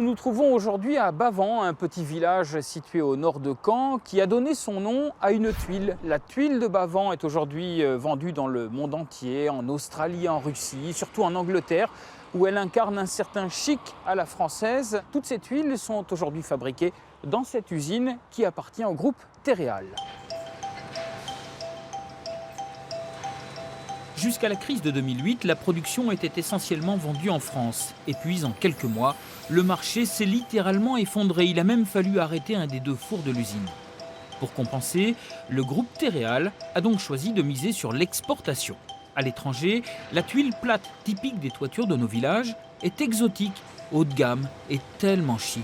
nous trouvons aujourd'hui à Bavans, un petit village situé au nord de Caen qui a donné son nom à une tuile. La tuile de Bavans est aujourd'hui vendue dans le monde entier, en Australie, en Russie, surtout en Angleterre, où elle incarne un certain chic à la française. Toutes ces tuiles sont aujourd'hui fabriquées dans cette usine qui appartient au groupe Terreal. Jusqu'à la crise de 2008, la production était essentiellement vendue en France. Et puis, en quelques mois, le marché s'est littéralement effondré. Il a même fallu arrêter un des deux fours de l'usine. Pour compenser, le groupe Terreal a donc choisi de miser sur l'exportation. À l'étranger, la tuile plate typique des toitures de nos villages est exotique, haut de gamme et tellement chic.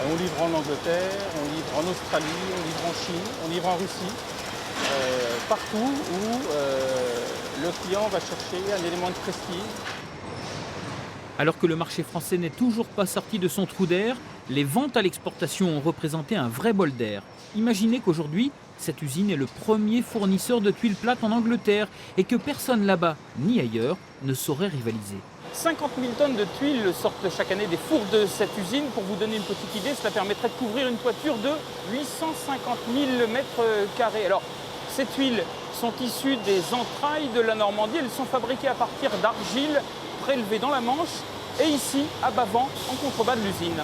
On livre en Angleterre, on livre en Australie, on livre en Chine, on livre en Russie. Partout où le client va chercher un élément de prestige. Alors que le marché français n'est toujours pas sorti de son trou d'air, les ventes à l'exportation ont représenté un vrai bol d'air. Imaginez qu'aujourd'hui, cette usine est le premier fournisseur de tuiles plates en Angleterre et que personne là-bas, ni ailleurs, ne saurait rivaliser. 50 000 tonnes de tuiles sortent chaque année des fours de cette usine. Pour vous donner une petite idée, cela permettrait de couvrir une toiture de 850 000 mètres carrés. Alors, ces tuiles sont issues des entrailles de la Normandie. Elles sont fabriquées à partir d'argile prélevée dans la Manche et ici, à Bavans, en contrebas de l'usine.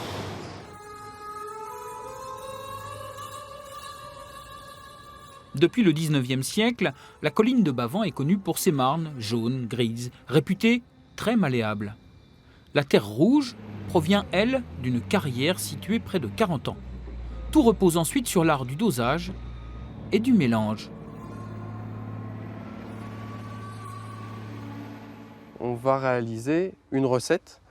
Depuis le 19e siècle, la colline de Bavans est connue pour ses marnes jaunes, grises, réputées très malléables. La terre rouge provient, elle, d'une carrière située près de 40 ans. Tout repose ensuite sur l'art du dosage et du mélange. On va réaliser une recette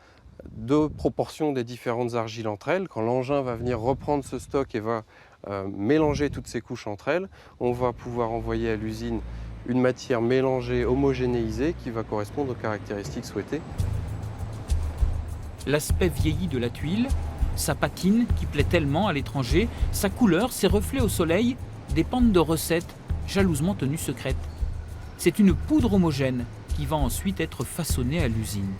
de proportion des différentes argiles entre elles. Quand l'engin va venir reprendre ce stock et va mélanger toutes ces couches entre elles, on va pouvoir envoyer à l'usine une matière mélangée, homogénéisée, qui va correspondre aux caractéristiques souhaitées. L'aspect vieilli de la tuile, sa patine qui plaît tellement à l'étranger, sa couleur, ses reflets au soleil, dépendent de recettes jalousement tenues secrètes. C'est une poudre homogène qui va ensuite être façonnée à l'usine.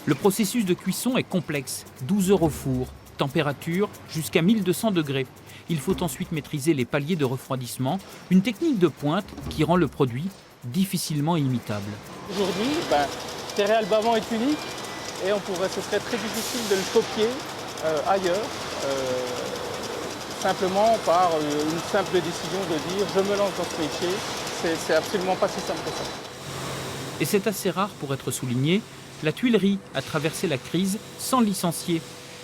Le processus de cuisson est complexe, 12 heures au four, température jusqu'à 1200 degrés. Il faut ensuite maîtriser les paliers de refroidissement, une technique de pointe qui rend le produit difficilement imitable. Aujourd'hui, Terreal Bavans est unique et ce serait très difficile de le copier ailleurs, simplement par une simple décision de dire je me lance dans ce métier. C'est absolument pas si simple que ça. Et c'est assez rare pour être souligné, la tuilerie a traversé la crise sans licencier.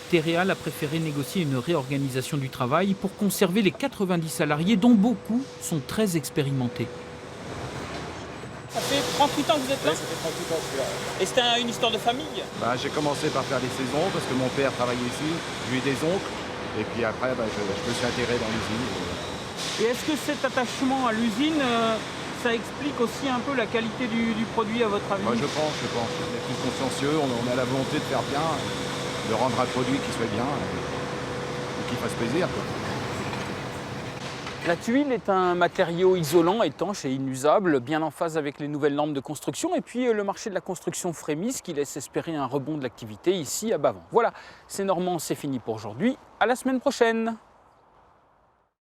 Terreal a préféré négocier une réorganisation du travail pour conserver les 90 salariés dont beaucoup sont très expérimentés. Ça fait 38 ans que vous êtes là? Oui, ça fait 38 ans que je suis là. Et c'était une histoire de famille? J'ai commencé par faire des saisons parce que mon père travaillait ici, j'ai eu des oncles et puis après je me suis intégré dans l'usine. Et est-ce que cet attachement à l'usine, ça explique aussi un peu la qualité du produit à votre avis? Je pense. On est plus consciencieux, on a la volonté de faire bien, de rendre un produit qui soit bien et qui fasse plaisir, quoi. La tuile est un matériau isolant, étanche et inusable, bien en phase avec les nouvelles normes de construction. Et puis le marché de la construction frémit, ce qui laisse espérer un rebond de l'activité ici à Bavans. Voilà, c'est Normand, c'est fini pour aujourd'hui. À la semaine prochaine.